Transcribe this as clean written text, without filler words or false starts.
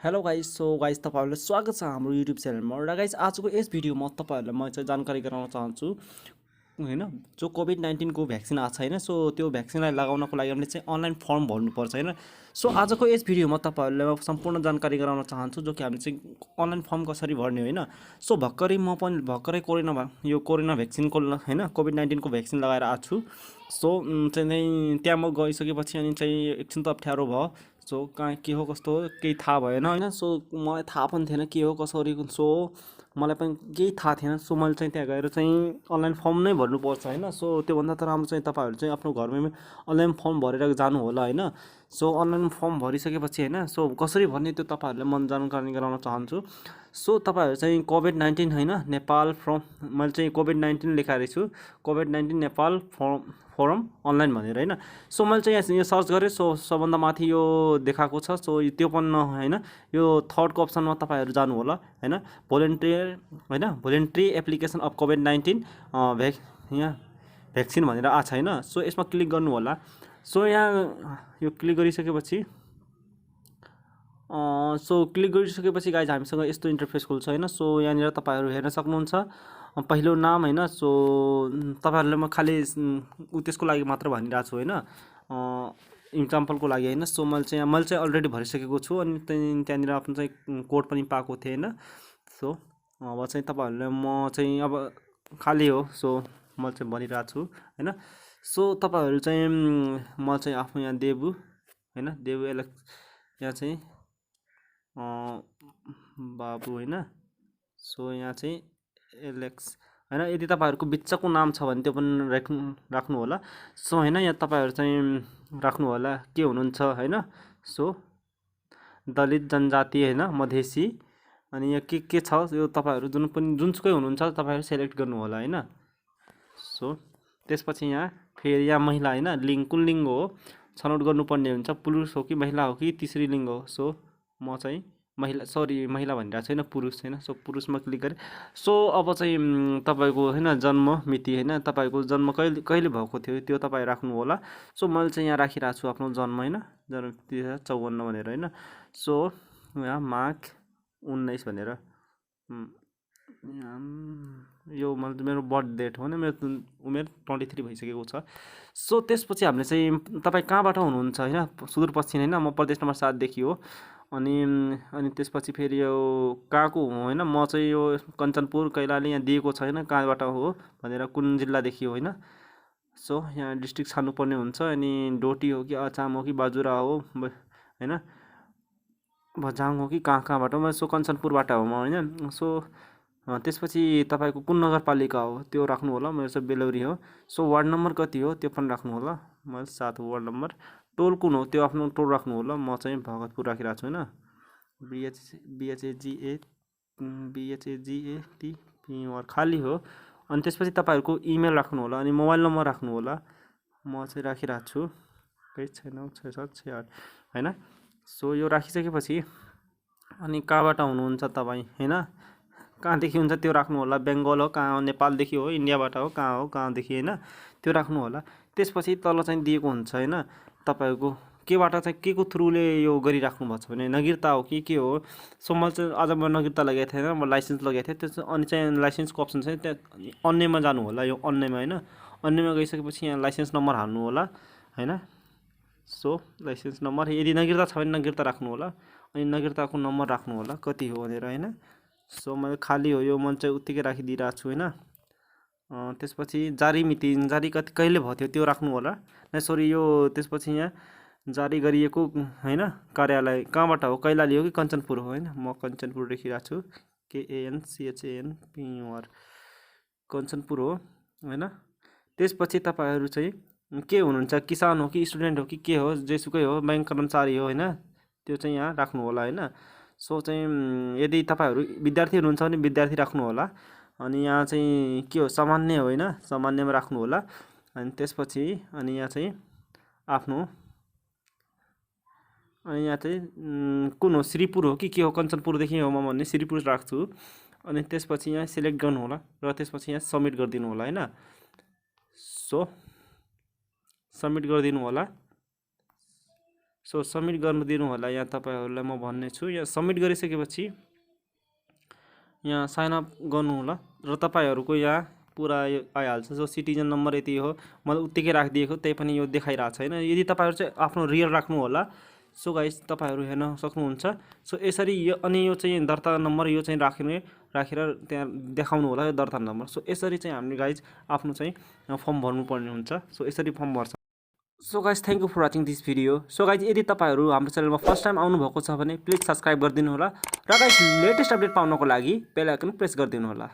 Hello guys तपाईहरुलाई स्वागत छ हाम्रो युट्युब च्यानलमा र गाइस आजको यस भिडियोमा तपाईहरुलाई म चाहिँ जानकारी गराउन चाहन्छु हैन जो कोभिड-19 को भ्याक्सिन आछ हैन सो त्यो भ्याक्सिनलाई लगाउनको लागि हामीले चाहिँ अनलाइन फर्म भर्नुपर्छ हैन सो आजको यस भिडियोमा तपाईहरुलाई म सम्पूर्ण जानकारी गराउन चाहन्छु जो कि हामीले चाहिँ अनलाइन फर्म कसरी भर्ने हैन सो भर्खरै कोरोना भ्याक्सिनको हैन कोभिड-19 को भ्याक्सिन लगाएर आछु सो चाहिँ त्यहाँ म गइसकेपछि अनि चाहिँ एकछिन त अप्ठ्यारो भयो सो कहाँ के हो कस्तो हो केही थाहा भएन हैन सो मलाई थाहा पनि थिएन के हो कसरी सो मलाई पनि केही थाहा थिएन सो मैले चाहिँ त्यहाँ गएर चाहिँ अनलाइन फर्म नै भर्नुपर्छ हैन सो त्योभन्दा त राम्रो चाहिँ तपाईहरु चाहिँ आफ्नो घरमै अनलाइन फर्म भरेर जानु होला हैन सो अनलाइन फर्म भरिसकेपछि हैन सो कसरी भर्ने त्यो तपाईहरुलाई म जानकारी गराउन चाहन्छु सो तपाईहरु चाहिँ कोभिड-19 हैन नेपाल फ्रम मैले चाहिँ कोभिड-19 लेखाएको छु कोभिड-19 नेपाल फर्म अनलाइन भनेर हैन सो मैले चाहिँ यहाँ सर्च गरे सो सबभन्दा माथि यो देखाएको छ सो त्यो पनि हैन यो थर्डको अप्सनमा तपाईहरु जानु होला हैन भोलुन्टरी एप्लिकेसन अफ कोभिड-19 यहाँ भ्याक्सिन भनेर आछ हैन सो यसमा क्लिक गर्नु होला सो यहाँ यो क्लिक गरिसकेपछि गाइज हामीसँग यस्तो इन्टरफेस खुल्छ हैन सो यहाँनिर तपाईहरु हेर्न सक्नुहुन्छ पहिलो नाम हैन सो तपाईहरुले म खाली त्यसको लागि मात्र भनिरहेको छु हैन इक्जाम्पलको लागि हैन सो मैले चाहिँ अलरेडी भरिसकेको छु अनि त्यहाँनिर आफ्नो चाहिँ कोड पनि पाएको थिएँ हैन सो अब चाहिँ तपाईहरुले म चाहिँ अब खाली हो सो म चाहिँ भनिरहेको छु हैन सो तपाईहरु चाहिँ म चाहिँ आफ्नो यहाँ देबु हैन देबु यहाँ चाहिँ बाबु हैन सो यहाँ चाहिँ एलेक्स हैन यदि तपाईहरुको बिचको नाम छ भने त्यो पनि राख्नु होला सो हैन यहाँ तपाईहरु चाहिँ राख्नु होला के हुनुहुन्छ हैन सो दलित जनजाति हैन मधेसी अनि यहाँ के छ यो तपाईहरु जुनसुकै हुनुहुन्छ तपाईहरु सेलेक्ट गर्नु होला हैन सो त्यसपछि यहाँ फेरि यहाँ महिला हैन लिङ्ग कुन लिङ्ग हो छनौट गर्नुपर्ने हुन्छ पुरुष हो कि महिला हो कि तीसरी लिङ्ग हो सो म चाहिँ महिला भनिरहेको छैन पुरुष हैन सो पुरुषमा क्लिक गरे सो अब चाहिँ तपाईको हैन जन्म मिति हैन तपाईको जन्म कहिले भएको थियो त्यो तपाई राख्नु होला सो मैले चाहिँ यहाँ राखिरहेको छु आफ्नो जन्म हैन जन्म 2054 भनेर हैन सो यहाँ माघ 19 भनेर यो मेरो बर्थ डेट हो नि मेरो उमेर 23 भइसकेको छ सो त्यसपछि हामीले चाहिँ तपाई कहाँबाट हुनुहुन्छ हैन सुदूरपश्चिम हैन म प्रदेश नम्बर 7 देखि हो अनि त्यसपछि फेरि यो कहाँको हो हैन म चाहिँ यो कञ्चनपुर कैलाली यहाँ दिएको छ हैन कहाँबाट हो भनेर कुन जिल्लादेखि हो हैन सो यहाँ डिस्ट्रिक्ट छान्नुपर्ने हुन्छ अनि डोटी हो कि अछाम हो कि बाजुरा हो हैन बझाङ हो कि कहाँबाट हो म सो कञ्चनपुरबाट हो म हैन सो त्यसपछि तपाईको कुन नगरपालिका हो त्यो राख्नु होला मेरो चाहिँ बेलौरी हो सो वार्ड नम्बर कति हो त्यो पनि राख्नु होला मैले 7 वार्ड नम्बर टोल कुन हो त्यो आफ्नो टोल राख्नु होला म चाहिँ भगतपुर राखिरहेको छु हैन BHAGAT खाली हो अनि त्यसपछि तपाईहरुको इमेल राख्नु होला अनि मोबाइल नम्बर राख्नु होला म चाहिँ राखिरहेको छु 6967668 हैन सो यो राखिसकेपछि अनि कहाँबाट हुनुहुन्छ तपाई हैन कहाँदेखि हुन्छ त्यो राख्नु होला बेंगल हो कहाँ हो नेपालदेखि हो इन्डियाबाट हो कहाँदेखि हैन त्यो राख्नु होला त्यसपछि तल चाहिँ दिएको हुन्छ हैन तपाईहरुको केबाट चाहिँ के को थ्रुले यो गरिराख्नु भएको छ भने नागरिकता हो कि हो सो मैले चाहिँ आज म नागरिकता लगाएको थिएन म लाइसेन्स लगाएको थिएँ त्यस अनि चाहिँ लाइसेन्सको अप्सन छ त्यहाँ अन्यमा जानु होला यो अन्यमा हैन अन्यमा गइसकेपछि यहाँ लाइसेन्स नम्बर हाल्नु होला हैन सो लाइसेन्स नम्बर यदि नागरिकता छ भने नागरिकता राख्नु होला अनि नागरिकताको नम्बर राख्नु होला कति हो भनेर हैन सो मैले खाली हो यो मन चाहिँ उत्तिकै राखिदिइरहेको छु हैन त्यसपछि जारी मिति जारी कहिले भयो थियो त्यो राख्नु होला सरी यो त्यसपछि यहाँ जारी गरिएको हैन कार्यालय कहाँबाट हो कैलाली हो कि कञ्चनपुर हो हैन म कञ्चनपुर लेखिरहेको छु KANCHANPUR कञ्चनपुर हो हैन त्यसपछि तपाईहरु चाहिँ के हुनुहुन्छ किसान हो कि स्टुडेन्ट हो कि के हो जेसुकै हो बैंक कर्मचारी हो हैन त्यो चाहिँ यहाँ राख्नु होला हैन सो चाहिँ यदि तपाईहरु विद्यार्थी हुनुहुन्छ भने विद्यार्थी राख्नु होला अनि यहाँ चाहिँ के हो सामान्य हो हैन सामान्यमा राख्नु होला अनि त्यसपछि अनि यहाँ चाहिँ आफ्नो अनि यहाँ चाहिँ कुन हो श्रीपुर हो कि के हो कञ्चनपुर देखि हो म भन्ने श्रीपुर राख्छु अनि त्यसपछि यहाँ सिलेक्ट गर्नु होला र त्यसपछि यहाँ सबमिट गरिदिनु होला हैन सो सबमिट गरिदिनु होला सो सबमिट गर्नु दिनु होला। यहाँ तपाईहरुलाई म भन्ने छु, यहाँ सबमिट गरिसकेपछि यहाँ साइन अप गर्नु होला र तपाईहरुको यहाँ पुरा यो आइहाल्छ। सो सिटिजन नम्बर यति हो, मैले उत्तिकै राखिदिएको, त्यही पनि यो देखाइरहेको छैन। यदि तपाईहरु चाहिँ आफ्नो रियल राख्नु होला। सो गाइस तपाईहरु हेर्न सक्नुहुन्छ। सो यसरी यो अनि यो चाहिँ दर्ता नम्बर यो चाहिँ राखेर त्यहाँ देखाउनु होला यो दर्ता नम्बर। सो यसरी चाहिँ हामीले गाइस आफ्नो चाहिँ फर्म भर्नु पर्ने हुन्छ। सो यसरी फर्म भर्छ। So guys thank you for watching this video. So guys यदि तपाईहरु हाम्रो च्यानलमा फर्स्ट टाइम आउनु भएको छ भने प्लिज सब्स्क्राइब गरिदिनु होला र गाइस लेटेस्ट अपडेट पाउनको लागि बेल आइकन प्रेस गरिदिनु होला।